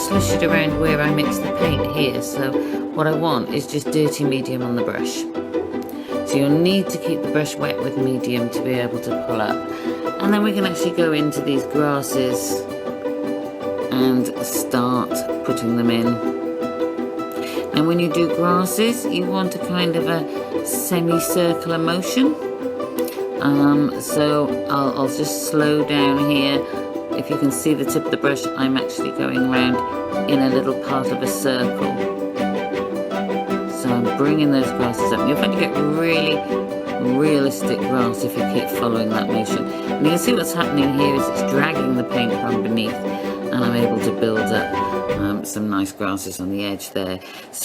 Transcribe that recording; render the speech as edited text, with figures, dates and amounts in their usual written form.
slush it around where I mix the paint here. So what I want is just dirty medium on the brush. So you'll need to keep the brush wet with medium to be able to pull up. And then we can actually go into these grasses and start putting them in. And when you do grasses, you want a kind of a semicircular motion. So I'll just slow down here. If you can see the tip of the brush, I'm actually going around in a little part of a circle. So I'm bringing those grasses up. You'll find you get really realistic grass if you keep following that motion. And you can see what's happening here is it's dragging the paint from beneath, and I'm able to build up some nice grasses on the edge there. So